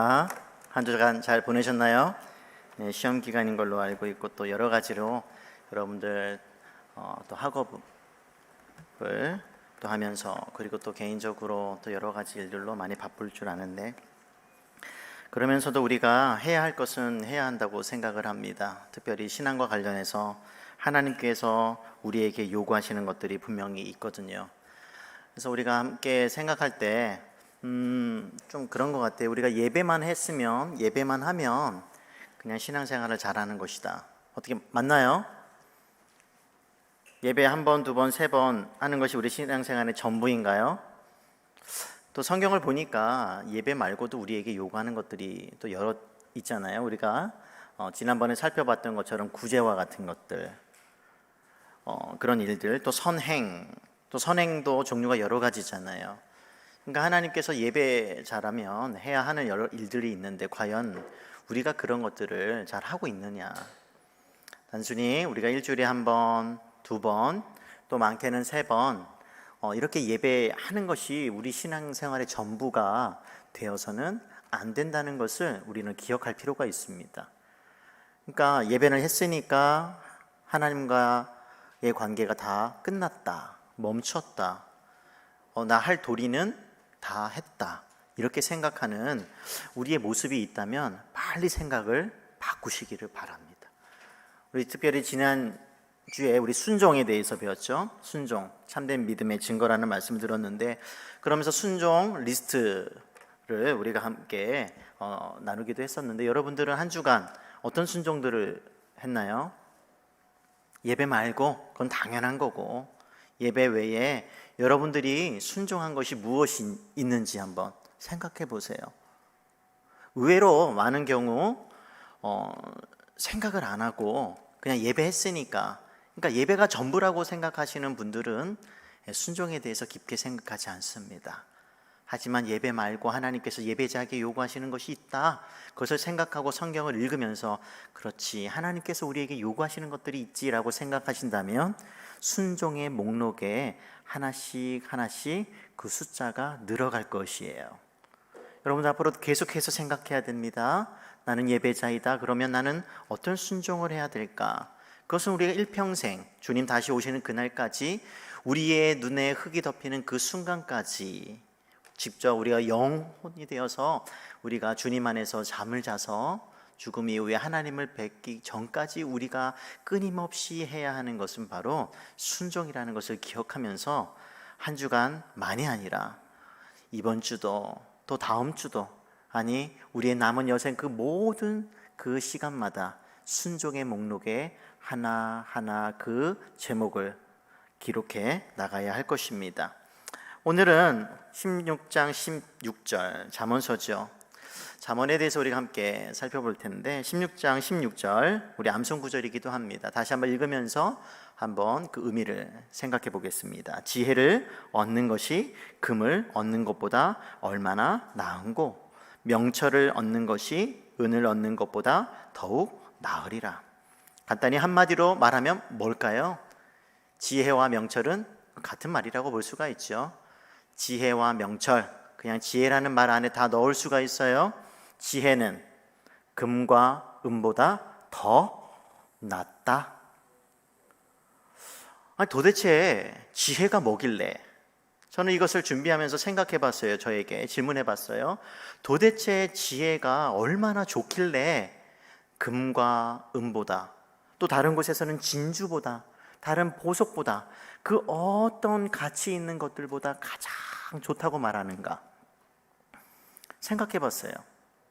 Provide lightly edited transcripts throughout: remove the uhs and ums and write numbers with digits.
한 주간 잘 보내셨나요? 네, 시험 기간인 걸로 알고 있고 또 여러 가지로 여러분들 또 학업을 또 하면서 그리고 또 개인적으로 또 여러 가지 일들로 많이 바쁠 줄 아는데 그러면서도 우리가 해야 할 것은 해야 한다고 생각을 합니다. 특별히 신앙과 관련해서 하나님께서 우리에게 요구하시는 것들이 분명히 있거든요. 그래서 우리가 함께 생각할 때 좀 그런 것 같아요. 우리가 예배만 하면 그냥 신앙생활을 잘하는 것이다. 어떻게 맞나요? 예배 한 번, 두 번, 세 번 하는 것이 우리 신앙생활의 전부인가요? 또 성경을 보니까 예배 말고도 우리에게 요구하는 것들이 또 여러 있잖아요. 우리가 지난번에 살펴봤던 것처럼 구제와 같은 것들, 그런 일들, 또 선행도 종류가 여러 가지잖아요. 그러니까 하나님께서 예배 잘하면 해야 하는 여러 일들이 있는데 과연 우리가 그런 것들을 잘 하고 있느냐? 단순히 우리가 일주일에 한 번, 두 번, 또 많게는 세 번 이렇게 예배하는 것이 우리 신앙생활의 전부가 되어서는 안 된다는 것을 우리는 기억할 필요가 있습니다. 그러니까 예배를 했으니까 하나님과의 관계가 다 끝났다, 멈췄다, 나 할 도리는 다 했다, 이렇게 생각하는 우리의 모습이 있다면 빨리 생각을 바꾸시기를 바랍니다. 우리 특별히 지난주에 우리 순종에 대해서 배웠죠. 순종, 참된 믿음의 증거라는 말씀을 들었는데 그러면서 순종 리스트를 우리가 함께 나누기도 했었는데 여러분들은 한 주간 어떤 순종들을 했나요? 예배 말고 그건 당연한 거고 예배 외에 여러분들이 순종한 것이 무엇이 있는지 한번 생각해 보세요. 의외로 많은 경우 생각을 안 하고 그냥 예배했으니까, 그러니까 예배가 전부라고 생각하시는 분들은 순종에 대해서 깊게 생각하지 않습니다. 하지만 예배 말고 하나님께서 예배자에게 요구하시는 것이 있다, 그것을 생각하고 성경을 읽으면서 그렇지, 하나님께서 우리에게 요구하시는 것들이 있지라고 생각하신다면 순종의 목록에 하나씩 그 숫자가 늘어갈 것이에요. 여러분 앞으로 계속해서 생각해야 됩니다. 나는 예배자이다. 그러면 나는 어떤 순종을 해야 될까? 그것은 우리가 일평생 주님 다시 오시는 그날까지 우리의 눈에 흙이 덮이는 그 순간까지 직접 우리가 영혼이 되어서 우리가 주님 안에서 잠을 자서 죽음 이후에 하나님을 뵙기 전까지 우리가 끊임없이 해야 하는 것은 바로 순종이라는 것을 기억하면서 한 주간만이 아니라 이번 주도 또 다음 주도, 아니 우리의 남은 여생 그 모든 그 시간마다 순종의 목록에 하나하나 그 제목을 기록해 나가야 할 것입니다. 오늘은 16장 16절 잠언서죠. 잠언에 대해서 우리가 함께 살펴볼 텐데 16장 16절 우리 암송 구절이기도 합니다. 다시 한번 읽으면서 한번 그 의미를 생각해 보겠습니다. 지혜를 얻는 것이 금을 얻는 것보다 얼마나 나은고 명철을 얻는 것이 은을 얻는 것보다 더욱 나으리라. 간단히 한마디로 말하면 뭘까요? 지혜와 명철은 같은 말이라고 볼 수가 있죠. 지혜와 명철, 그냥 지혜라는 말 안에 다 넣을 수가 있어요. 지혜는 금과 은보다 더 낫다. 아니, 도대체 지혜가 뭐길래? 저는 이것을 준비하면서 생각해 봤어요. 저에게 질문해 봤어요. 도대체 지혜가 얼마나 좋길래 금과 은보다, 또 다른 곳에서는 진주보다, 다른 보석보다, 그 어떤 가치 있는 것들보다 가장 좋다고 말하는가? 생각해 봤어요.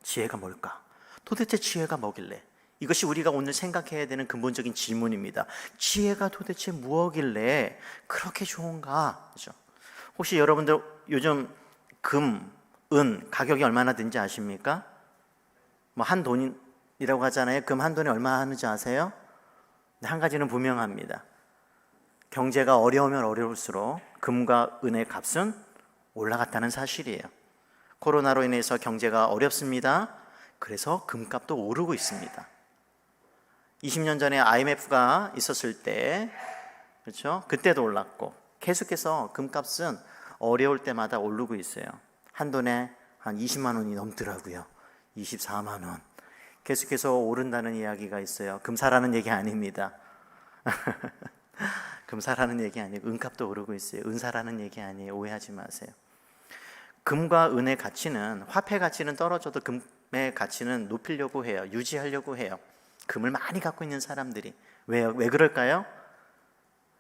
지혜가 뭘까? 도대체 지혜가 뭐길래? 이것이 우리가 오늘 생각해야 되는 근본적인 질문입니다. 지혜가 도대체 무엇길래 그렇게 좋은가? 그렇죠? 혹시 여러분들 요즘 금, 은 가격이 얼마나 되는지 아십니까? 뭐 한 돈이라고 하잖아요. 금 한 돈이 얼마 하는지 아세요? 한 가지는 분명합니다. 경제가 어려우면 어려울수록 금과 은의 값은 올라갔다는 사실이에요. 코로나로 인해서 경제가 어렵습니다. 그래서 금값도 오르고 있습니다. 20년 전에 IMF가 있었을 때, 그렇죠? 그때도 올랐고 계속해서 금값은 어려울 때마다 오르고 있어요. 한 돈에 한 20만 원이 넘더라고요. 24만 원. 계속해서 오른다는 이야기가 있어요. 금사라는 얘기 아닙니다. 금사라는 얘기 아니고 은값도 오르고 있어요. 은사라는 얘기 아니에요. 오해하지 마세요. 금과 은의 가치는, 화폐 가치는 떨어져도 금의 가치는 높이려고 해요. 유지하려고 해요. 금을 많이 갖고 있는 사람들이. 왜요? 왜 그럴까요?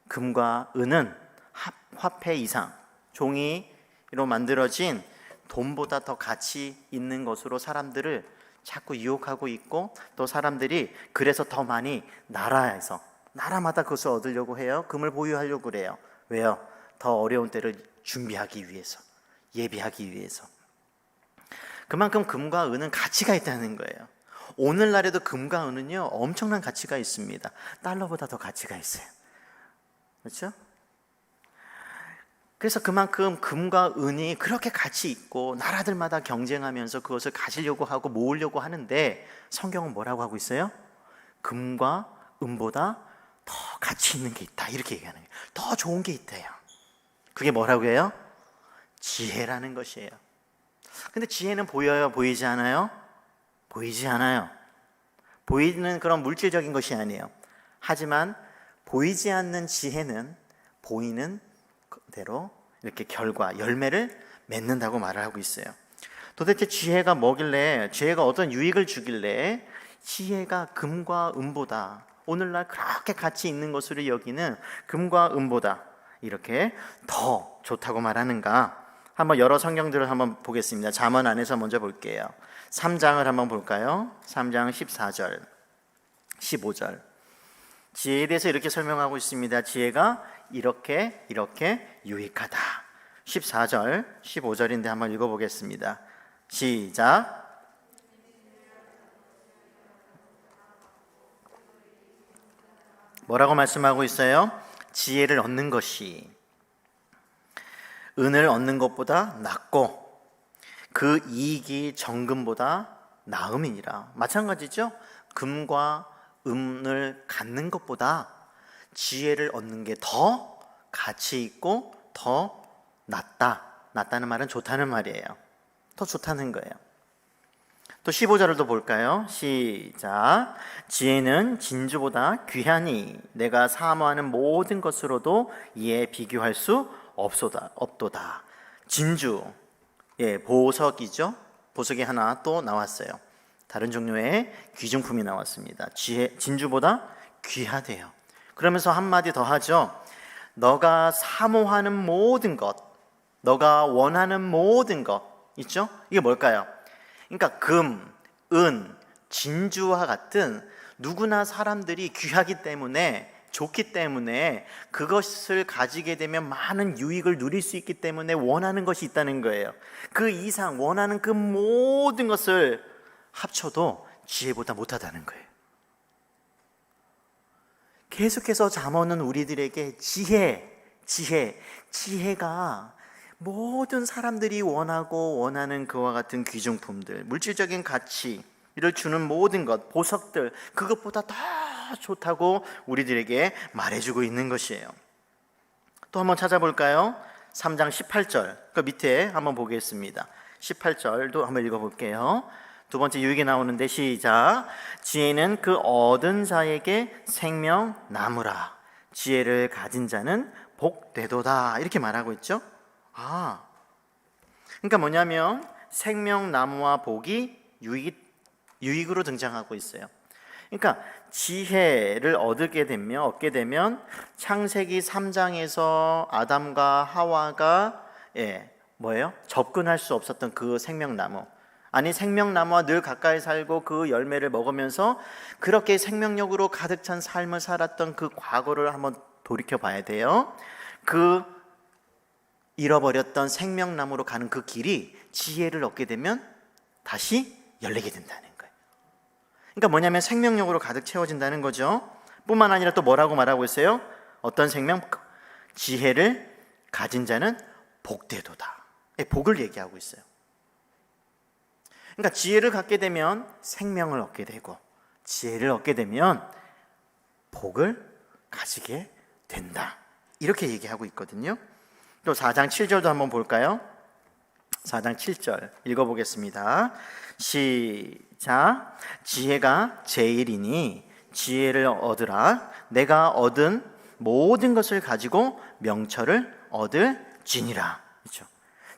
금과 은은 화폐 이상, 종이로 만들어진 돈보다 더 가치 있는 것으로 사람들을 자꾸 유혹하고 있고, 또 사람들이 그래서 더 많이 나라마다 그것을 얻으려고 해요. 금을 보유하려고 그래요. 왜요? 더 어려운 때를 준비하기 위해서, 예비하기 위해서. 그만큼 금과 은은 가치가 있다는 거예요. 오늘날에도 금과 은은요 엄청난 가치가 있습니다. 달러보다 더 가치가 있어요. 그렇죠? 그래서 그만큼 금과 은이 그렇게 가치 있고 나라들마다 경쟁하면서 그것을 가지려고 하고 모으려고 하는데, 성경은 뭐라고 하고 있어요? 금과 은보다 더 가치 있는 게 있다, 이렇게 얘기하는 거예요. 더 좋은 게 있대요. 그게 뭐라고 해요? 지혜라는 것이에요. 근데 지혜는 보여요? 보이지 않아요? 보이지 않아요. 보이는 그런 물질적인 것이 아니에요. 하지만 보이지 않는 지혜는 보이는 대로 이렇게 결과, 열매를 맺는다고 말을 하고 있어요. 도대체 지혜가 뭐길래, 지혜가 어떤 유익을 주길래 지혜가 금과 은보다, 오늘날 그렇게 가치 있는 것으로 여기는 금과 은보다 이렇게 더 좋다고 말하는가? 한번 여러 성경들을 한번 보겠습니다. 잠언 안에서 먼저 볼게요. 3장을 한번 볼까요? 3장 14절, 15절. 지혜에 대해서 이렇게 설명하고 있습니다. 지혜가 이렇게 유익하다. 14절, 15절인데 한번 읽어보겠습니다. 시작. 뭐라고 말씀하고 있어요? 지혜를 얻는 것이 은을 얻는 것보다 낫고 그 이익이 정금보다 나음이니라. 마찬가지죠. 금과 은을 갖는 것보다 지혜를 얻는 게 더 가치 있고 더 낫다는 말은 좋다는 말이에요. 더 좋다는 거예요. 또 15절을 또 볼까요? 시작. 지혜는 진주보다 귀하니 내가 사모하는 모든 것으로도 이에 비교할 수 없도다. 진주, 보석이죠. 보석이 하나 또 나왔어요. 다른 종류의 귀중품이 나왔습니다. 진주보다 귀하대요. 그러면서 한마디 더 하죠. 너가 사모하는 모든 것, 너가 원하는 모든 것 있죠? 이게 뭘까요? 그러니까 금, 은, 진주와 같은 누구나 사람들이 귀하기 때문에, 좋기 때문에 그것을 가지게 되면 많은 유익을 누릴 수 있기 때문에 원하는 것이 있다는 거예요. 그 이상 원하는 그 모든 것을 합쳐도 지혜보다 못하다는 거예요. 계속해서 잠언은 우리들에게 지혜가 모든 사람들이 원하는 그와 같은 귀중품들, 물질적인 가치를 주는 모든 것, 보석들, 그것보다 더 좋다고 우리들에게 말해주고 있는 것이에요. 또 한번 찾아볼까요? 3장 18절, 그 밑에 한번 보겠습니다. 18절도 한번 읽어볼게요. 두 번째 유익이 나오는데 시작. 지혜는 그 얻은 자에게 생명 나무라. 지혜를 가진 자는 복되도다. 이렇게 말하고 있죠. 그러니까 뭐냐면 생명나무와 복이 유익으로 등장하고 있어요. 그러니까 지혜를 얻게 되면 창세기 3장에서 아담과 하와가 접근할 수 없었던 그 생명나무, 아니 생명나무와 늘 가까이 살고 그 열매를 먹으면서 그렇게 생명력으로 가득 찬 삶을 살았던 그 과거를 한번 돌이켜 봐야 돼요. 그 잃어버렸던 생명나무로 가는 그 길이 지혜를 얻게 되면 다시 열리게 된다는 거예요. 그러니까 뭐냐면 생명력으로 가득 채워진다는 거죠. 뿐만 아니라 또 뭐라고 말하고 있어요? 어떤 생명? 지혜를 가진 자는 복되도다. 복을 얘기하고 있어요. 그러니까 지혜를 갖게 되면 생명을 얻게 되고, 지혜를 얻게 되면 복을 가지게 된다. 이렇게 얘기하고 있거든요. 또 4장 7절도 한번 볼까요? 4장 7절 읽어보겠습니다. 시작. 지혜가 제일이니 지혜를 얻으라. 내가 얻은 모든 것을 가지고 명철을 얻을지니라. 그렇죠?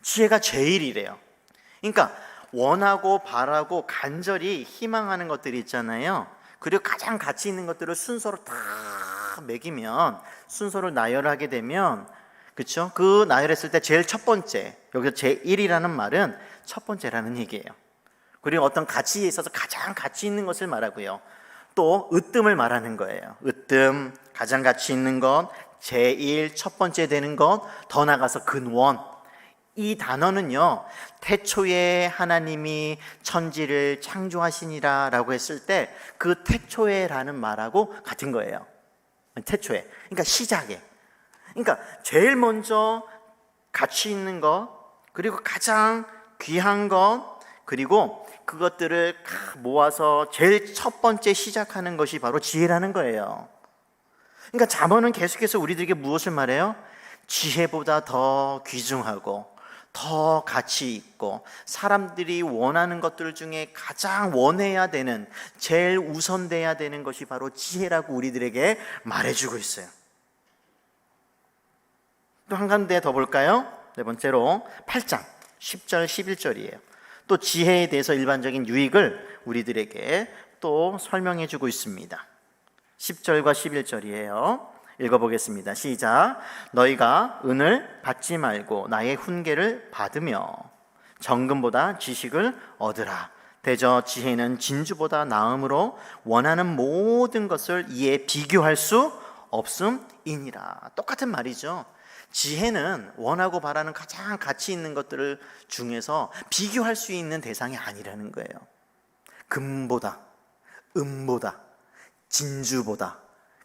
지혜가 제일이래요. 그러니까 원하고 바라고 간절히 희망하는 것들이 있잖아요. 그리고 가장 가치 있는 것들을 순서로 다 매기면, 순서를 나열하게 되면, 그렇죠? 그 나열했을 때 제일 첫 번째, 여기서 제1이라는 말은 첫 번째라는 얘기예요. 그리고 어떤 가치에 있어서 가장 가치 있는 것을 말하고요. 또 으뜸을 말하는 거예요. 으뜸, 가장 가치 있는 것, 제1, 첫 번째 되는 것, 더 나가서 근원. 이 단어는요, 태초에 하나님이 천지를 창조하시니라 라고 했을 때 그 태초에라는 말하고 같은 거예요. 태초에, 그러니까 시작에. 그러니까 제일 먼저 가치 있는 것, 그리고 가장 귀한 것, 그리고 그것들을 모아서 제일 첫 번째 시작하는 것이 바로 지혜라는 거예요. 그러니까 잠언은 계속해서 우리들에게 무엇을 말해요? 지혜보다 더 귀중하고 더 가치 있고 사람들이 원하는 것들 중에 가장 원해야 되는, 제일 우선돼야 되는 것이 바로 지혜라고 우리들에게 말해주고 있어요. 또 한 가지 더 볼까요? 네 번째로 8장 10절 11절이에요. 또 지혜에 대해서 일반적인 유익을 우리들에게 또 설명해 주고 있습니다. 10절과 11절이에요. 읽어보겠습니다. 시작. 너희가 은을 받지 말고 나의 훈계를 받으며 정금보다 지식을 얻으라. 대저 지혜는 진주보다 나음으로 원하는 모든 것을 이에 비교할 수 없음이니라. 똑같은 말이죠. 지혜는 원하고 바라는 가장 가치 있는 것들을 중에서 비교할 수 있는 대상이 아니라는 거예요. 금보다, 은보다, 진주보다,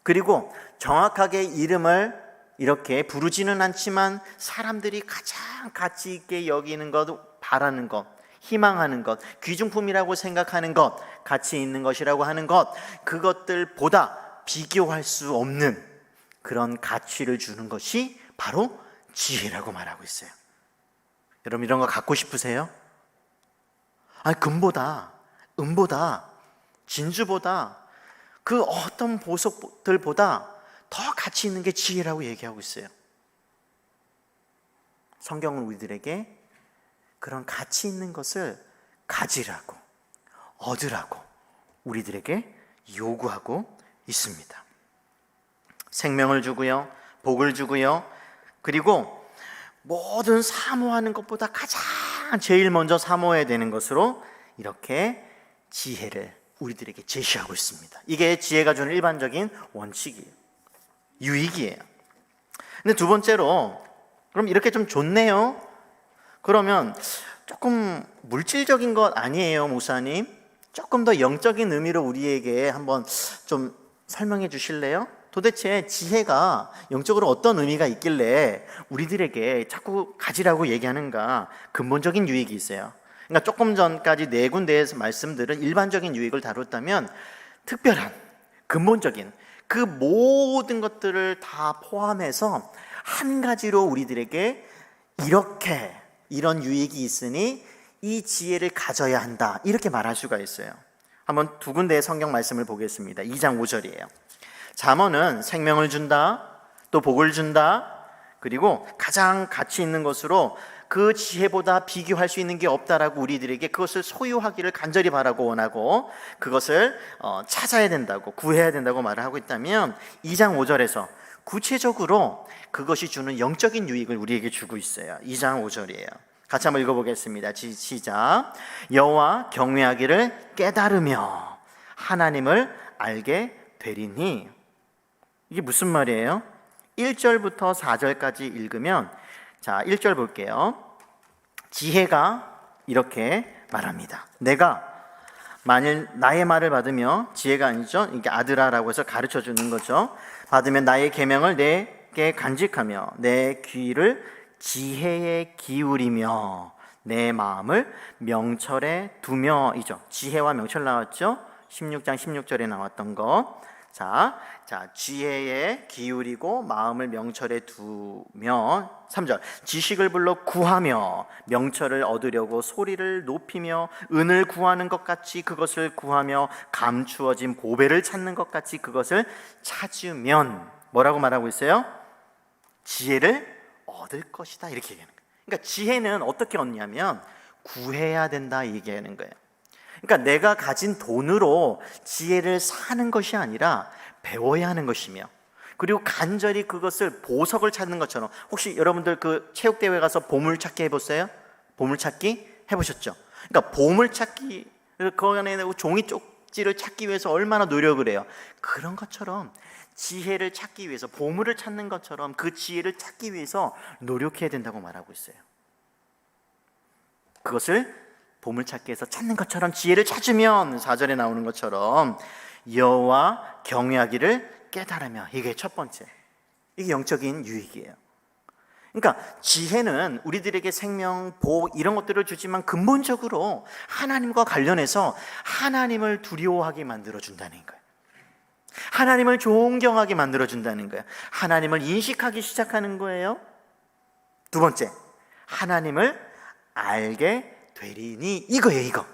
그리고 정확하게 이름을 이렇게 부르지는 않지만 사람들이 가장 가치 있게 여기는 것, 바라는 것, 희망하는 것, 귀중품이라고 생각하는 것, 가치 있는 것이라고 하는 것, 그것들보다 비교할 수 없는 그런 가치를 주는 것이 바로 지혜라고 말하고 있어요. 여러분 이런 거 갖고 싶으세요? 금보다, 은보다, 진주보다, 그 어떤 보석들보다 더 가치 있는 게 지혜라고 얘기하고 있어요. 성경은 우리들에게 그런 가치 있는 것을 가지라고, 얻으라고 우리들에게 요구하고 있습니다. 생명을 주고요, 복을 주고요, 그리고 모든 사모하는 것보다 가장 제일 먼저 사모해야 되는 것으로 이렇게 지혜를 우리들에게 제시하고 있습니다. 이게 지혜가 주는 일반적인 원칙이에요. 유익이에요. 근데 두 번째로, 그럼 이렇게 좀 좋네요. 그러면 조금 물질적인 것 아니에요, 목사님? 조금 더 영적인 의미로 우리에게 한번 좀 설명해 주실래요? 도대체 지혜가 영적으로 어떤 의미가 있길래 우리들에게 자꾸 가지라고 얘기하는가? 근본적인 유익이 있어요. 그러니까 조금 전까지 네 군데에서 말씀들은 일반적인 유익을 다뤘다면 특별한, 근본적인 그 모든 것들을 다 포함해서 한 가지로 우리들에게 이런 유익이 있으니 이 지혜를 가져야 한다, 이렇게 말할 수가 있어요. 한번 두 군데의 성경 말씀을 보겠습니다. 2장 5절이에요. 잠언은 생명을 준다, 또 복을 준다, 그리고 가장 가치 있는 것으로 그 지혜보다 비교할 수 있는 게 없다라고 우리들에게 그것을 소유하기를 간절히 바라고 원하고 그것을 찾아야 된다고, 구해야 된다고 말을 하고 있다면 2장 5절에서 구체적으로 그것이 주는 영적인 유익을 우리에게 주고 있어요. 2장 5절이에요. 같이 한번 읽어보겠습니다. 시작. 여호와 경외하기를 깨달으며 하나님을 알게 되리니. 이게 무슨 말이에요? 1절부터 4절까지 읽으면, 자, 1절 볼게요. 지혜가 이렇게 말합니다. 내가 만일 나의 말을 받으며, 지혜가 아니죠, 이게 아드라라고 해서 가르쳐 주는 거죠. 받으면 나의 계명을 내게 간직하며 내 귀를 지혜에 기울이며 내 마음을 명철에 두며이죠. 지혜와 명철 나왔죠? 16장 16절에 나왔던 것. 자, 지혜에 기울이고 마음을 명철에 두면 3절 지식을 불러 구하며 명철을 얻으려고 소리를 높이며 은을 구하는 것 같이 그것을 구하며 감추어진 보배를 찾는 것 같이 그것을 찾으면 뭐라고 말하고 있어요? 지혜를 얻을 것이다 이렇게 얘기하는 거예요. 그러니까 지혜는 어떻게 얻냐면 구해야 된다 얘기하는 거예요. 그러니까 내가 가진 돈으로 지혜를 사는 것이 아니라 배워야 하는 것이며, 그리고 간절히 그것을 보석을 찾는 것처럼, 혹시 여러분들 그 체육대회 가서 보물찾기 해보세요? 보물찾기 해보셨죠? 그러니까 보물찾기, 그 안에 종이 쪽지를 찾기 위해서 얼마나 노력을 해요. 그런 것처럼 지혜를 찾기 위해서, 보물을 찾는 것처럼 그 지혜를 찾기 위해서 노력해야 된다고 말하고 있어요. 그것을 보물찾기에서 찾는 것처럼 지혜를 찾으면 4절에 나오는 것처럼 여호와 경외하기를 깨달으며, 이게 첫 번째, 이게 영적인 유익이에요. 그러니까 지혜는 우리들에게 생명, 복 이런 것들을 주지만 근본적으로 하나님과 관련해서 하나님을 두려워하게 만들어준다는 거예요. 하나님을 존경하게 만들어준다는 거예요. 하나님을 인식하기 시작하는 거예요. 두 번째, 하나님을 알게 되리니, 이거예요. 이거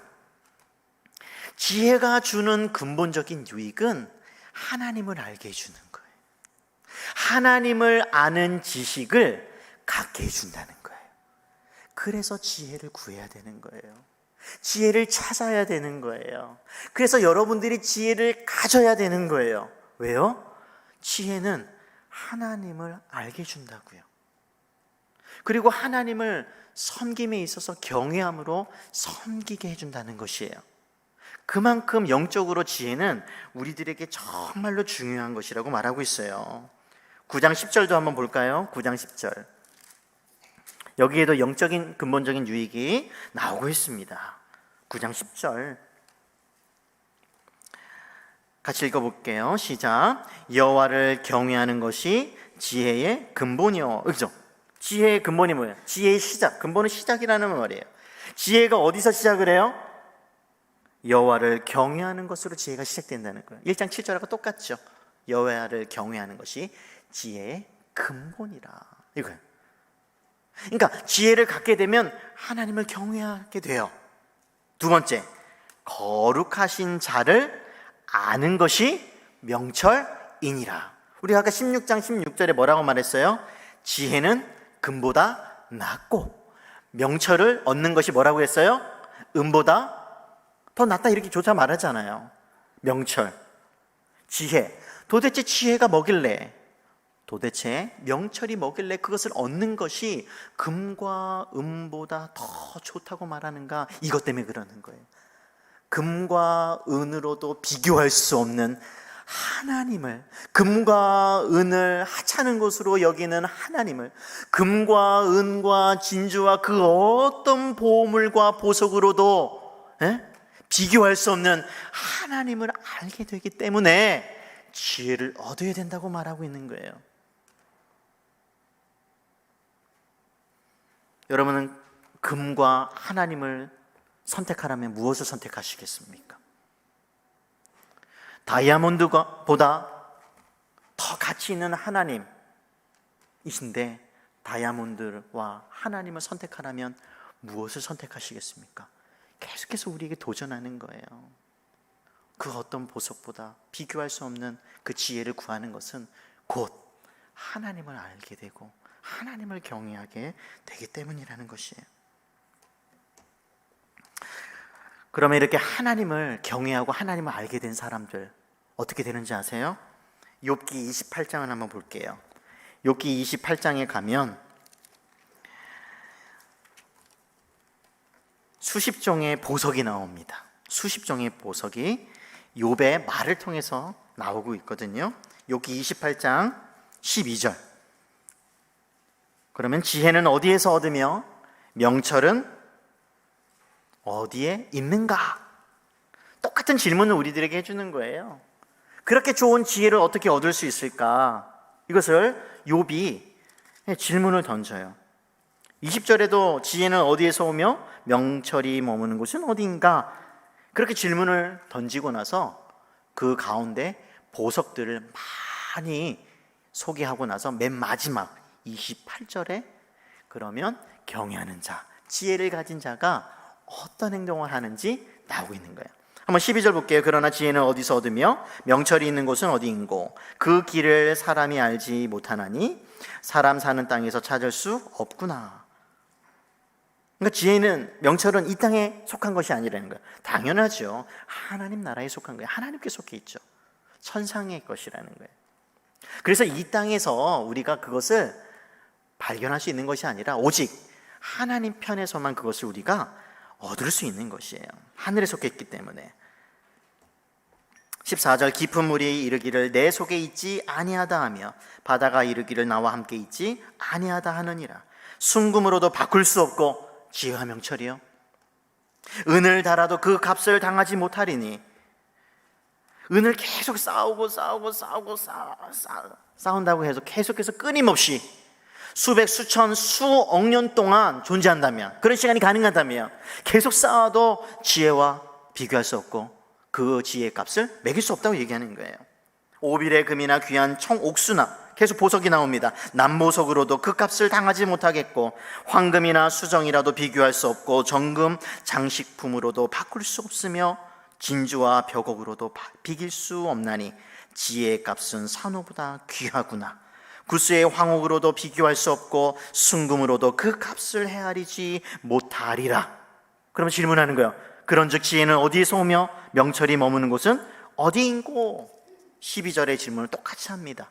지혜가 주는 근본적인 유익은 하나님을 알게 해주는 거예요. 하나님을 아는 지식을 갖게 해준다는 거예요. 그래서 지혜를 구해야 되는 거예요. 지혜를 찾아야 되는 거예요. 그래서 여러분들이 지혜를 가져야 되는 거예요. 왜요? 지혜는 하나님을 알게 해준다고요. 그리고 하나님을 섬김에 있어서 경외함으로 섬기게 해준다는 것이에요. 그만큼 영적으로 지혜는 우리들에게 정말로 중요한 것이라고 말하고 있어요. 9장 10절도 한번 볼까요? 9장 10절. 여기에도 영적인 근본적인 유익이 나오고 있습니다. 9장 10절 같이 읽어볼게요. 시작. 여호와를 경외하는 것이 지혜의 근본이요. 그죠? 지혜의 근본이 뭐예요? 지혜의 시작, 근본은 시작이라는 말이에요. 지혜가 어디서 시작을 해요? 여호와를 경외하는 것으로 지혜가 시작된다는 거예요. 1장 7절하고 똑같죠. 여호와를 경외하는 것이 지혜의 근본이라, 이거예요. 그러니까 지혜를 갖게 되면 하나님을 경외하게 돼요. 두 번째, 거룩하신 자를 아는 것이 명철이니라. 우리가 아까 16장 16절에 뭐라고 말했어요? 지혜는 금보다 낫고 명철을 얻는 것이 뭐라고 했어요? 은보다 더 낫다, 이렇게 조차 말하잖아요. 명철, 지혜. 도대체 지혜가 뭐길래, 도대체 명철이 뭐길래 그것을 얻는 것이 금과 은보다 더 좋다고 말하는가? 이것 때문에 그러는 거예요. 금과 은으로도 비교할 수 없는 하나님을, 금과 은을 하찮은 것으로 여기는 하나님을, 금과 은과 진주와 그 어떤 보물과 보석으로도 비교할 수 없는 하나님을 알게 되기 때문에 지혜를 얻어야 된다고 말하고 있는 거예요. 여러분은 금과 하나님을 선택하라면 무엇을 선택하시겠습니까? 다이아몬드보다 더 가치 있는 하나님이신데 다이아몬드와 하나님을 선택하라면 무엇을 선택하시겠습니까? 계속해서 우리에게 도전하는 거예요. 그 어떤 보석보다 비교할 수 없는 그 지혜를 구하는 것은 곧 하나님을 알게 되고 하나님을 경외하게 되기 때문이라는 것이에요. 그러면 이렇게 하나님을 경외하고 하나님을 알게 된 사람들 어떻게 되는지 아세요? 욥기 28장을 한번 볼게요. 욥기 28장에 가면 수십 종의 보석이 나옵니다. 수십 종의 보석이 욥의 말을 통해서 나오고 있거든요. 욥기 28장 12절. 그러면 지혜는 어디에서 얻으며 명철은 어디에 있는가? 똑같은 질문을 우리들에게 해주는 거예요. 그렇게 좋은 지혜를 어떻게 얻을 수 있을까? 이것을 욥이 질문을 던져요. 20절에도 지혜는 어디에서 오며 명철이 머무는 곳은 어딘가? 그렇게 질문을 던지고 나서 그 가운데 보석들을 많이 소개하고 나서 맨 마지막 28절에 그러면 경외하는 자, 지혜를 가진 자가 어떤 행동을 하는지 나오고 있는 거예요. 한번 12절 볼게요. 그러나 지혜는 어디서 얻으며 명철이 있는 곳은 어디인고 그 길을 사람이 알지 못하나니 사람 사는 땅에서 찾을 수 없구나. 그러니까 지혜는, 명철은 이 땅에 속한 것이 아니라는 거예요. 당연하죠. 하나님 나라에 속한 거예요. 하나님께 속해 있죠. 천상의 것이라는 거예요. 그래서 이 땅에서 우리가 그것을 발견할 수 있는 것이 아니라 오직 하나님 편에서만 그것을 우리가 얻을 수 있는 것이에요. 하늘에 속해 있기 때문에. 14절 깊은 물이 이르기를 내 속에 있지 아니하다 하며 바다가 이르기를 나와 함께 있지 아니하다 하느니라. 순금으로도 바꿀 수 없고 지혜와 명철이요 은을 달아도 그 값을 당하지 못하리니. 은을 계속 싸운다고 해서 계속해서 끊임없이 수백, 수천, 수억 년 동안 존재한다면, 그런 시간이 가능하다면 계속 쌓아도 지혜와 비교할 수 없고 그 지혜의 값을 매길 수 없다고 얘기하는 거예요. 오빌의 금이나 귀한 청옥수나 계속 보석이 나옵니다. 남보석으로도 그 값을 당하지 못하겠고 황금이나 수정이라도 비교할 수 없고 정금, 장식품으로도 바꿀 수 없으며 진주와 벽옥으로도 비길 수 없나니 지혜의 값은 산호보다 귀하구나. 구스의 황옥으로도 비교할 수 없고 순금으로도 그 값을 헤아리지 못하리라. 그러면 질문하는 거예요. 그런즉 지혜는 어디에서 오며 명철이 머무는 곳은 어디인고? 12절의 질문을 똑같이 합니다.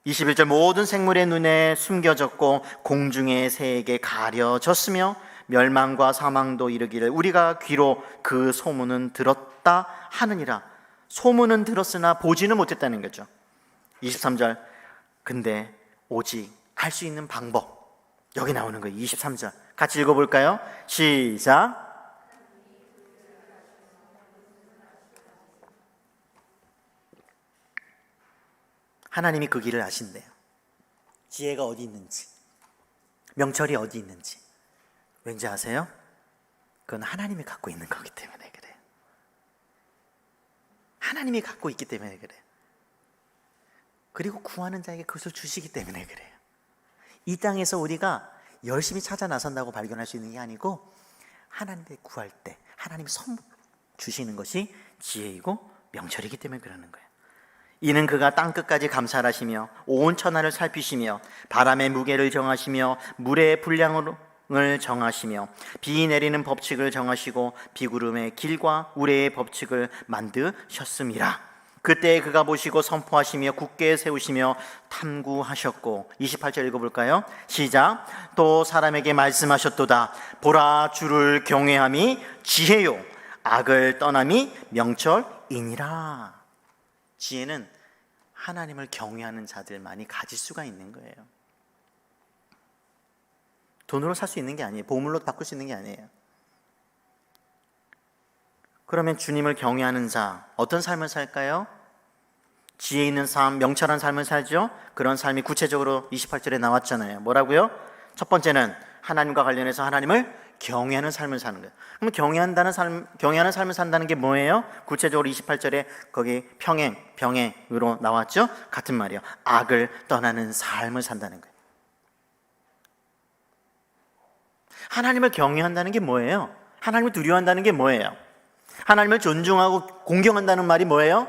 21절 모든 생물의 눈에 숨겨졌고 공중의 새에게 가려졌으며 멸망과 사망도 이르기를 우리가 귀로 그 소문은 들었다 하느니라. 소문은 들었으나 보지는 못했다는 거죠. 23절 근데 오직 알 수 있는 방법, 여기 나오는 거예요. 23절 같이 읽어볼까요? 시작. 하나님이 그 길을 아신대요. 지혜가 어디 있는지, 명철이 어디 있는지. 왠지 아세요? 그건 하나님이 갖고 있는 거기 때문에 그래요. 하나님이 갖고 있기 때문에 그래요. 그리고 구하는 자에게 그것을 주시기 때문에 그래요. 이 땅에서 우리가 열심히 찾아 나선다고 발견할 수 있는 게 아니고 하나님께 구할 때 하나님이 선물 주시는 것이 지혜이고 명철이기 때문에 그러는 거예요. 이는 그가 땅끝까지 감찰하시며 온 천하를 살피시며 바람의 무게를 정하시며 물의 분량을 정하시며 비 내리는 법칙을 정하시고 비구름의 길과 우레의 법칙을 만드셨음이라. 그때 그가 보시고 선포하시며 굳게 세우시며 탐구하셨고. 28절 읽어볼까요? 시작. 또 사람에게 말씀하셨도다. 보라, 주를 경외함이 지혜요 악을 떠남이 명철이니라. 지혜는 하나님을 경외하는 자들만이 가질 수가 있는 거예요. 돈으로 살 수 있는 게 아니에요. 보물로 바꿀 수 있는 게 아니에요. 그러면 주님을 경외하는 자 어떤 삶을 살까요? 지혜 있는 삶, 명철한 삶을 살죠. 그런 삶이 구체적으로 28절에 나왔잖아요. 뭐라고요? 첫 번째는 하나님과 관련해서 하나님을 경외하는 삶을 사는 거예요. 그럼 경외하는 삶을 산다는 게 뭐예요? 구체적으로 28절에 거기 평행, 병행으로 나왔죠? 같은 말이에요. 악을 떠나는 삶을 산다는 거예요. 하나님을 경외한다는 게 뭐예요? 하나님을 두려워한다는 게 뭐예요? 하나님을 존중하고 공경한다는 말이 뭐예요?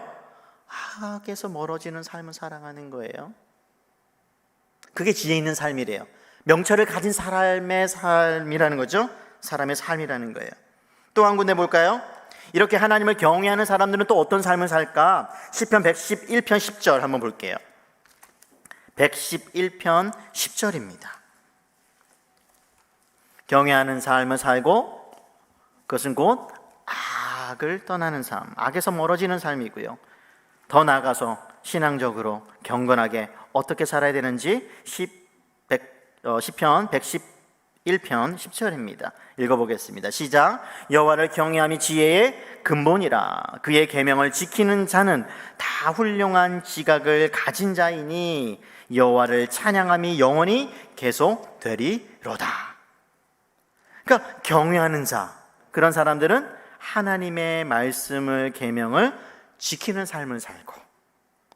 악에서 멀어지는 삶을 살아가는 거예요. 그게 지혜 있는 삶이래요. 명철을 가진 사람의 삶이라는 거죠. 사람의 삶이라는 거예요. 또 한 군데 볼까요? 이렇게 하나님을 경외하는 사람들은 또 어떤 삶을 살까? 시편 111편 10절 한번 볼게요. 111편 10절입니다. 경외하는 삶을 살고 그것은 곧 악을 떠나는 삶, 악에서 멀어지는 삶이고요. 더 나아가서 신앙적으로 경건하게 어떻게 살아야 되는지 시편 111편 10절입니다. 읽어보겠습니다. 시작. 여호와를 경외함이 지혜의 근본이라. 그의 계명을 지키는 자는 다 훌륭한 지각을 가진 자이니 여호와를 찬양함이 영원히 계속되리로다. 그러니까 경외하는 자, 그런 사람들은 하나님의 말씀을, 계명을 지키는 삶을 살고,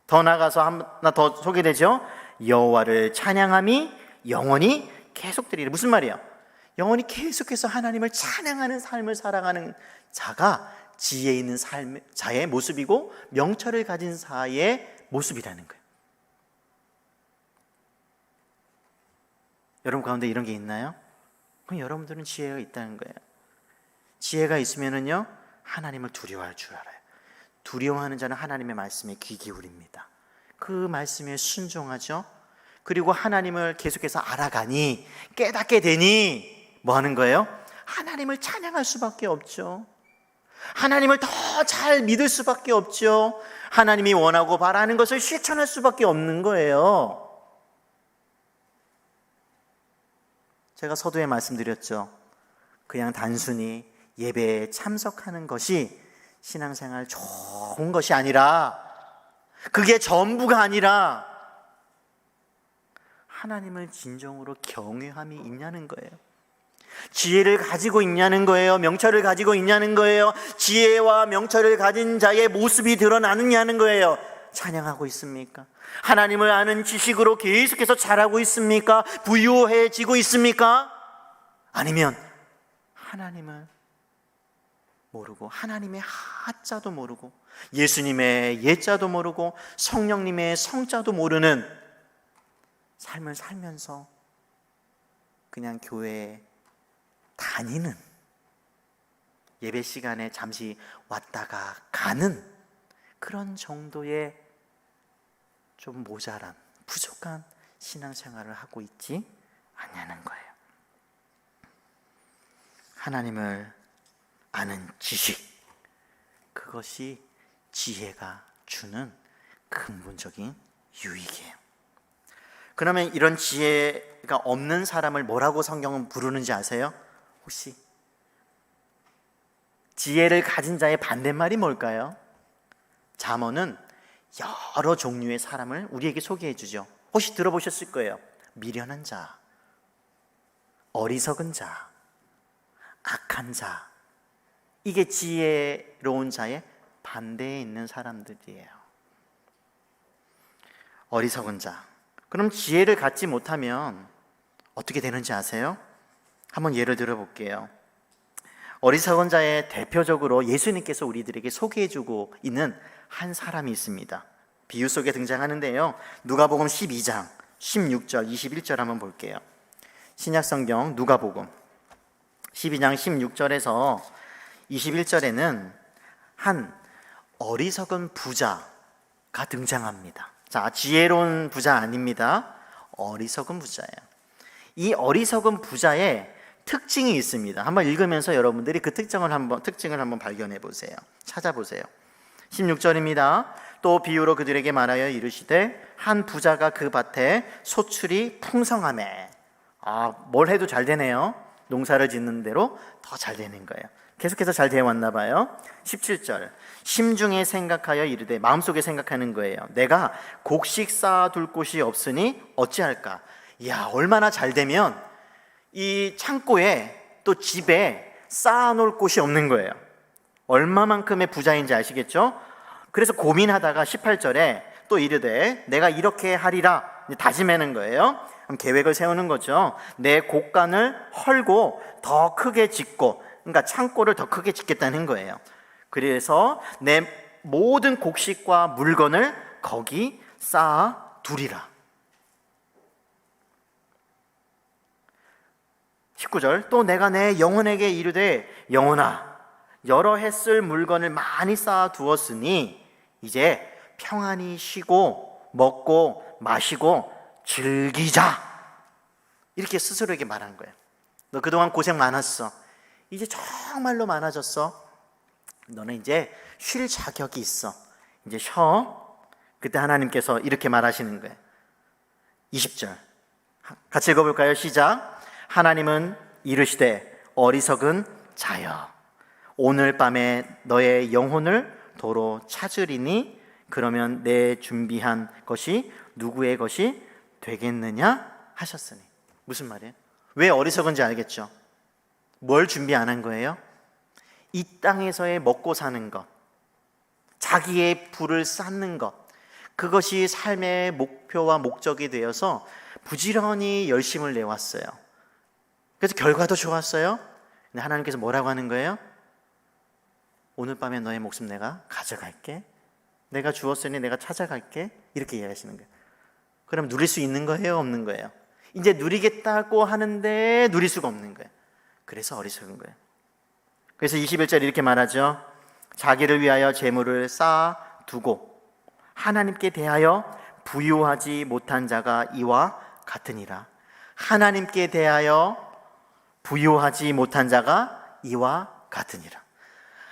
더 나아가서 하나 더 소개되죠. 여호와를 찬양함이 영원히 계속되리라. 무슨 말이에요? 영원히 계속해서 하나님을 찬양하는 삶을 살아가는 자가 지혜 있는 자의 모습이고 명철을 가진 자의 모습이라는 거예요. 여러분 가운데 이런 게 있나요? 그럼 여러분들은 지혜가 있다는 거예요. 지혜가 있으면은요, 하나님을 두려워할 줄 알아요. 두려워하는 자는 하나님의 말씀에 귀 기울입니다. 그 말씀에 순종하죠. 그리고 하나님을 계속해서 알아가니, 깨닫게 되니 뭐 하는 거예요? 하나님을 찬양할 수밖에 없죠. 하나님을 더 잘 믿을 수밖에 없죠. 하나님이 원하고 바라는 것을 실천할 수밖에 없는 거예요. 제가 서두에 말씀드렸죠. 그냥 단순히 예배에 참석하는 것이 신앙생활 좋은 것이 아니라, 그게 전부가 아니라 하나님을 진정으로 경외함이 있냐는 거예요. 지혜를 가지고 있냐는 거예요. 명철을 가지고 있냐는 거예요. 지혜와 명철을 가진 자의 모습이 드러나느냐는 거예요. 찬양하고 있습니까? 하나님을 아는 지식으로 계속해서 자라고 있습니까? 부유해지고 있습니까? 아니면 하나님을 모르고, 하나님의 하자도 모르고, 예수님의 예자도 모르고, 성령님의 성자도 모르는 삶을 살면서 그냥 교회에 다니는, 예배 시간에 잠시 왔다가 가는 그런 정도의 좀 모자란, 부족한 신앙생활을 하고 있지 않냐는 거예요. 하나님을 아는 지식, 그것이 지혜가 주는 근본적인 유익이에요. 그러면 이런 지혜가 없는 사람을 뭐라고 성경은 부르는지 아세요? 혹시 지혜를 가진 자의 반대말이 뭘까요? 잠언은 여러 종류의 사람을 우리에게 소개해 주죠. 혹시 들어보셨을 거예요. 미련한 자, 어리석은 자, 악한 자, 이게 지혜로운 자의 반대에 있는 사람들이에요. 어리석은 자. 그럼 지혜를 갖지 못하면 어떻게 되는지 아세요? 한번 예를 들어볼게요. 어리석은 자의 대표적으로 예수님께서 우리들에게 소개해주고 있는 한 사람이 있습니다. 비유 속에 등장하는데요, 누가복음 12장 16절 21절 한번 볼게요. 신약성경 누가복음 12장 16절에서 21절에는 한 어리석은 부자가 등장합니다. 자, 지혜로운 부자 아닙니다. 어리석은 부자예요. 이 어리석은 부자의 특징이 있습니다. 한번 읽으면서 여러분들이 그 특징을 한번 발견해 보세요. 찾아보세요. 16절입니다. 또 비유로 그들에게 말하여 이르시되 한 부자가 그 밭에 소출이 풍성하매. 뭘 해도 잘 되네요. 농사를 짓는 대로 더 잘 되는 거예요. 계속해서 잘 되어 왔나 봐요. 17절. 심중에 생각하여 이르되, 마음속에 생각하는 거예요. 내가 곡식 쌓아둘 곳이 없으니 어찌할까? 이야, 얼마나 잘 되면 이 창고에 또 집에 쌓아놓을 곳이 없는 거예요. 얼마만큼의 부자인지 아시겠죠? 그래서 고민하다가 18절에 또 이르되 내가 이렇게 하리라 다짐하는 거예요. 그럼 계획을 세우는 거죠. 내 곡간을 헐고 더 크게 짓고, 그러니까 창고를 더 크게 짓겠다는 거예요. 그래서 내 모든 곡식과 물건을 거기 쌓아 두리라. 19절. 또 내가 내 영혼에게 이르되 영혼아, 여러 해 쓸 물건을 많이 쌓아 두었으니 이제 평안히 쉬고 먹고 마시고 즐기자. 이렇게 스스로에게 말하는 거예요. 너 그동안 고생 많았어. 이제 정말로 많아졌어. 너는 이제 쉴 자격이 있어. 이제 쉬어. 그때 하나님께서 이렇게 말하시는 거예요. 20절 같이 읽어볼까요? 시작. 하나님은 이르시되 어리석은 자여, 오늘 밤에 너의 영혼을 도로 찾으리니 그러면 내 준비한 것이 누구의 것이 되겠느냐 하셨으니. 무슨 말이에요? 왜 어리석은지 알겠죠? 뭘 준비 안 한 거예요? 이 땅에서의 먹고 사는 것, 자기의 부를 쌓는 것, 그것이 삶의 목표와 목적이 되어서 부지런히 열심을 내왔어요. 그래서 결과도 좋았어요. 근데 하나님께서 뭐라고 하는 거예요? 오늘 밤에 너의 목숨 내가 가져갈게. 내가 주었으니 내가 찾아갈게. 이렇게 이야기하시는 거예요. 그럼 누릴 수 있는 거예요? 없는 거예요? 이제 누리겠다고 하는데 누릴 수가 없는 거예요. 그래서 어리석은 거예요. 그래서 21절 이렇게 말하죠. 자기를 위하여 재물을 쌓아두고 하나님께 대하여 부유하지 못한 자가 이와 같으니라. 하나님께 대하여 부유하지 못한 자가 이와 같으니라.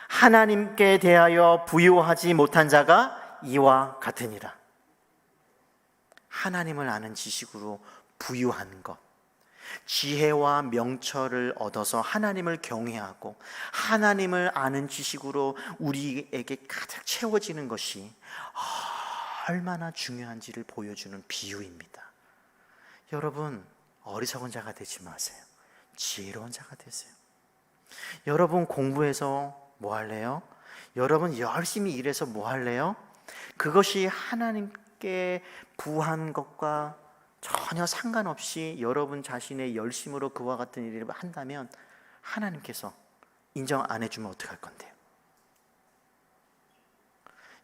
하나님께 대하여 부유하지 못한 자가 이와 같으니라. 하나님을 아는 지식으로 부유한 것, 지혜와 명철을 얻어서 하나님을 경외하고 하나님을 아는 지식으로 우리에게 가득 채워지는 것이 얼마나 중요한지를 보여주는 비유입니다. 여러분, 어리석은 자가 되지 마세요. 지혜로운 자가 되세요. 여러분, 공부해서 뭐 할래요? 여러분, 열심히 일해서 뭐 할래요? 그것이 하나님께 부한 것과 전혀 상관없이 여러분 자신의 열심으로 그와 같은 일을 한다면 하나님께서 인정 안 해주면 어떡할 건데요?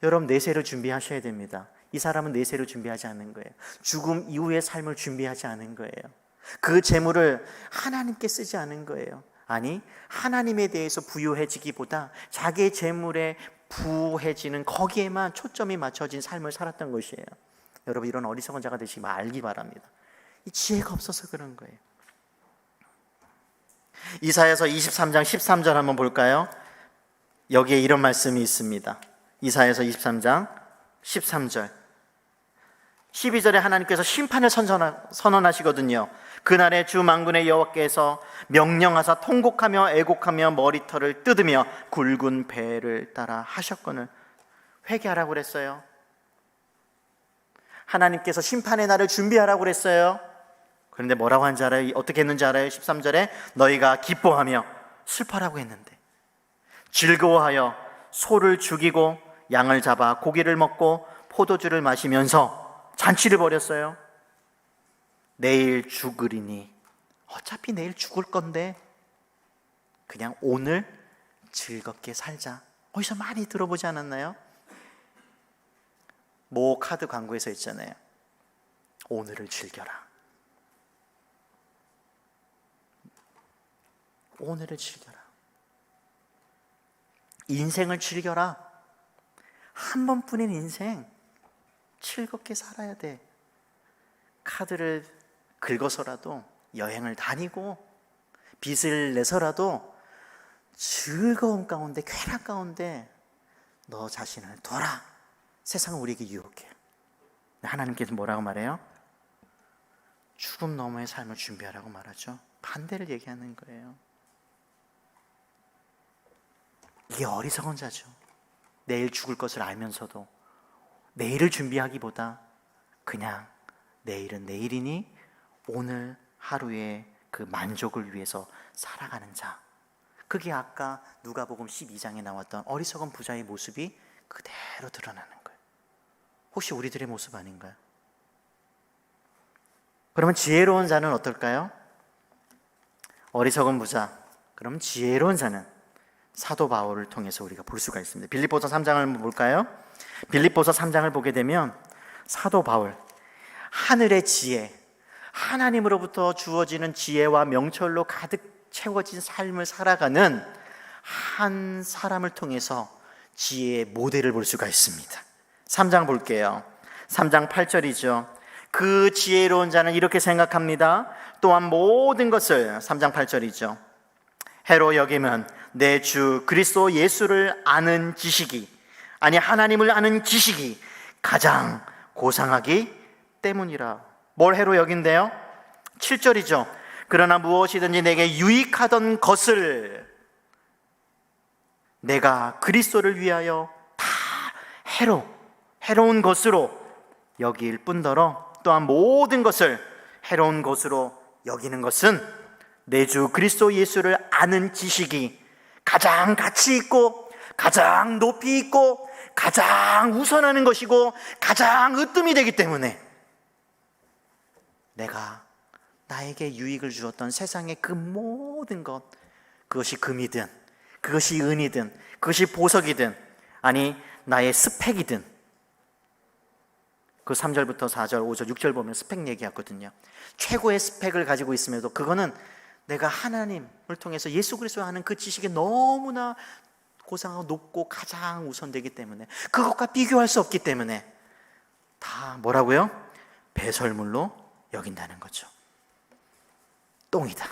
여러분, 내세를 준비하셔야 됩니다. 이 사람은 내세를 준비하지 않는 거예요. 죽음 이후의 삶을 준비하지 않은 거예요. 그 재물을 하나님께 쓰지 않은 거예요. 아니, 하나님에 대해서 부유해지기보다 자기의 재물에 부해지는 거기에만 초점이 맞춰진 삶을 살았던 것이에요. 여러분, 이런 어리석은 자가 되시기 말기 바랍니다. 이 지혜가 없어서 그런 거예요. 이사야서 23장 13절 한번 볼까요? 여기에 이런 말씀이 있습니다. 이사야서 23장 13절 12절에 하나님께서 심판을 선언하시거든요. 그날에 주 만군의 여호와께서 명령하사 통곡하며 애곡하며 머리털을 뜯으며 굵은 배를 따라 하셨거늘. 회개하라고 그랬어요. 하나님께서 심판의 날을 준비하라고 그랬어요. 그런데 뭐라고 한지 알아요? 어떻게 했는지 알아요? 13절에 너희가 기뻐하며 슬퍼라고 했는데 즐거워하여 소를 죽이고 양을 잡아 고기를 먹고 포도주를 마시면서 잔치를 벌였어요. 내일 죽으리니 어차피 내일 죽을 건데 그냥 오늘 즐겁게 살자. 어디서 많이 들어보지 않았나요? 모 카드 광고에서 있잖아요. 오늘을 즐겨라. 오늘을 즐겨라. 인생을 즐겨라. 한 번뿐인 인생 즐겁게 살아야 돼. 카드를 긁어서라도 여행을 다니고 빚을 내서라도 즐거움 가운데, 쾌락 가운데 너 자신을 둬라. 세상은 우리에게 유혹해요. 하나님께서 뭐라고 말해요? 죽음 너머의 삶을 준비하라고 말하죠. 반대를 얘기하는 거예요. 이게 어리석은 자죠. 내일 죽을 것을 알면서도 내일을 준비하기보다 그냥 내일은 내일이니 오늘 하루의 그 만족을 위해서 살아가는 자. 그게 아까 누가복음 12장에 나왔던 어리석은 부자의 모습이 그대로 드러나는 거예요. 혹시 우리들의 모습 아닌가요? 그러면 지혜로운 자는 어떨까요? 어리석은 부자, 그럼 지혜로운 자는 사도 바울을 통해서 우리가 볼 수가 있습니다. 빌립보서 3장을 한번 볼까요? 빌립보서 3장을 보게 되면 사도 바울, 하늘의 지혜, 하나님으로부터 주어지는 지혜와 명철로 가득 채워진 삶을 살아가는 한 사람을 통해서 지혜의 모델을 볼 수가 있습니다. 3장 볼게요. 3장 8절이죠. 그 지혜로운 자는 이렇게 생각합니다. 또한 모든 것을, 3장 8절이죠. 해로 여기면 내 주 그리스도 예수를 아는 지식이, 아니 하나님을 아는 지식이 가장 고상하기 때문이라. 뭘 해로 여긴대요? 7절이죠. 그러나 무엇이든지 내게 유익하던 것을 내가 그리스도를 위하여 다 해로운 것으로 여길 뿐더러 또한 모든 것을 해로운 것으로 여기는 것은 내 주 그리스도 예수를 아는 지식이 가장 가치 있고 가장 높이 있고 가장 우선하는 것이고 가장 으뜸이 되기 때문에 내가 나에게 유익을 주었던 세상의 그 모든 것, 그것이 금이든 그것이 은이든 그것이 보석이든 아니 나의 스펙이든, 그 3절부터 4절, 5절, 6절 보면 스펙 얘기하거든요. 최고의 스펙을 가지고 있음에도 그거는 내가 하나님을 통해서 예수 그리스도와 하는 그 지식이 너무나 고상하고 높고 가장 우선되기 때문에 그것과 비교할 수 없기 때문에 다 뭐라고요? 배설물로 여긴다는 거죠. 똥이다.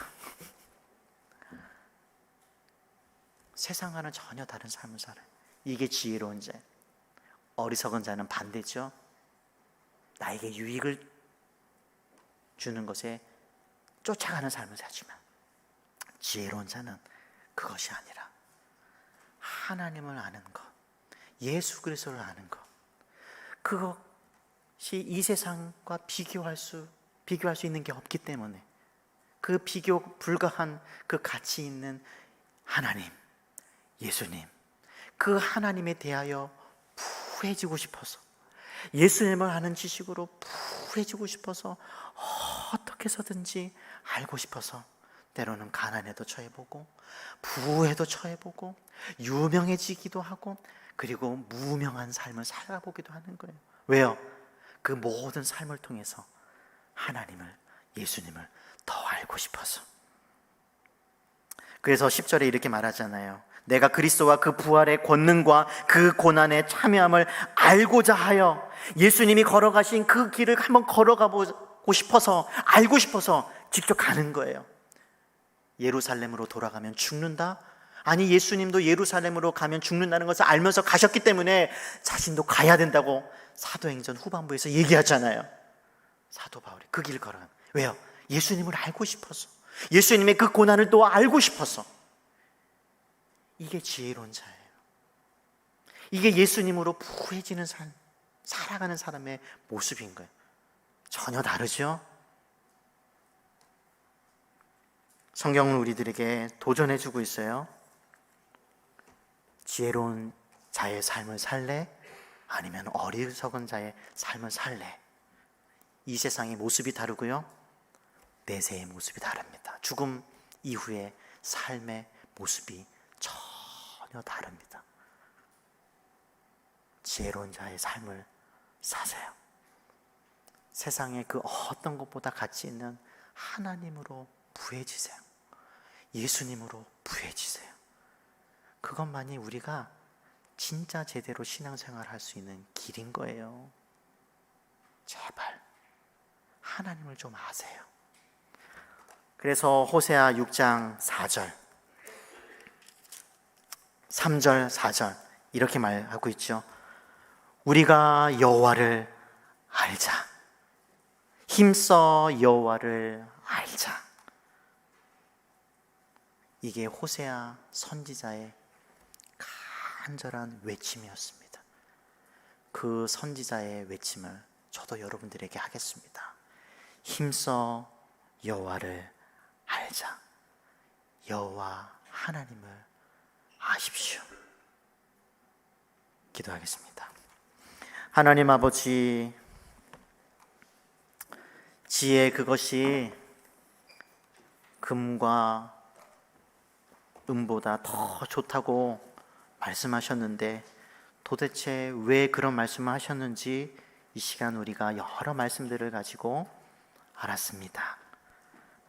세상과는 전혀 다른 삶을 살아요. 이게 지혜로운 자. 어리석은 자는 반대죠. 나에게 유익을 주는 것에 쫓아가는 삶을 살지만 지혜로운 자는 그것이 아니라 하나님을 아는 것, 예수 그리스도를 아는 것, 그것이 이 세상과 비교할 수 있는 게 없기 때문에 그 비교 불가한 그 가치 있는 하나님, 예수님, 그 하나님에 대하여 부해지고 싶어서, 예수님을 아는 지식으로 부해지고 싶어서, 어떻게 해서든지 알고 싶어서 때로는 가난에도 처해보고 부에도 처해보고 유명해지기도 하고 그리고 무명한 삶을 살아보기도 하는 거예요. 왜요? 그 모든 삶을 통해서 하나님을, 예수님을 더 알고 싶어서. 그래서 10절에 이렇게 말하잖아요. 내가 그리스도와 그 부활의 권능과 그 고난의 참여함을 알고자 하여, 예수님이 걸어가신 그 길을 한번 걸어가 보고 싶어서, 알고 싶어서 직접 가는 거예요. 예루살렘으로 돌아가면 죽는다? 아니, 예수님도 예루살렘으로 가면 죽는다는 것을 알면서 가셨기 때문에 자신도 가야 된다고 사도행전 후반부에서 얘기하잖아요. 사도 바울이 그 길을 걸어가는. 왜요? 예수님을 알고 싶어서, 예수님의 그 고난을 또 알고 싶어서. 이게 지혜로운 자예요. 이게 예수님으로 부해지는 삶, 살아가는 사람의 모습인 거예요. 전혀 다르죠? 성경은 우리들에게 도전해주고 있어요. 지혜로운 자의 삶을 살래? 아니면 어리석은 자의 삶을 살래? 이 세상의 모습이 다르고요, 내세의 모습이 다릅니다. 죽음 이후의 삶의 모습이 전혀 다릅니다. 지혜로운 자의 삶을 사세요. 세상의 그 어떤 것보다 가치 있는 하나님으로 부해지세요. 예수님으로 부해지세요. 그것만이 우리가 진짜 제대로 신앙생활을 할 수 있는 길인 거예요. 제발 하나님을 좀 아세요. 그래서 호세아 6장 4절, 3절, 4절 이렇게 말하고 있죠. 우리가 여호와를 알자. 힘써 여호와를 알자. 이게 호세아 선지자의 간절한 외침이었습니다. 그 선지자의 외침을 저도 여러분들에게 하겠습니다. 힘써 여호와를 알자. 여호와 하나님을 아십시오. 기도하겠습니다. 하나님 아버지, 지혜 그것이 금과 은보다 더 좋다고 말씀하셨는데 도대체 왜 그런 말씀을 하셨는지 이 시간 우리가 여러 말씀들을 가지고 알았습니다.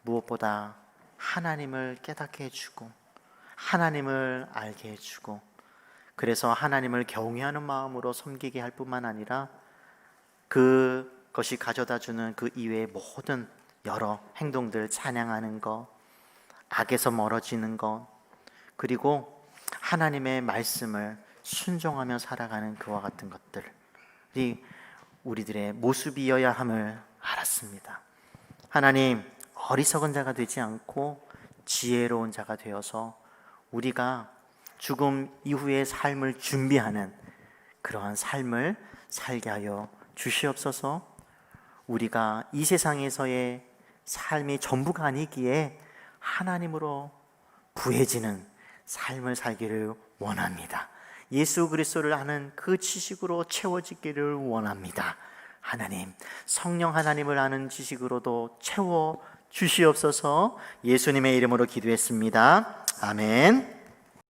무엇보다 하나님을 깨닫게 해주고 하나님을 알게 해주고, 그래서 하나님을 경외하는 마음으로 섬기게 할 뿐만 아니라 그것이 가져다주는 그 이외의 모든 여러 행동들, 찬양하는 것, 악에서 멀어지는 것, 그리고 하나님의 말씀을 순종하며 살아가는 그와 같은 것들이 우리들의 모습이어야 함을 알았습니다. 하나님, 어리석은 자가 되지 않고 지혜로운 자가 되어서 우리가 죽음 이후의 삶을 준비하는 그러한 삶을 살게 하여 주시옵소서. 우리가 이 세상에서의 삶이 전부가 아니기에 하나님으로 부해지는 삶을 살기를 원합니다. 예수 그리스도를 아는 그 지식으로 채워지기를 원합니다. 하나님, 성령 하나님을 아는 지식으로도 채워 주시옵소서. 예수님의 이름으로 기도했습니다. 아멘.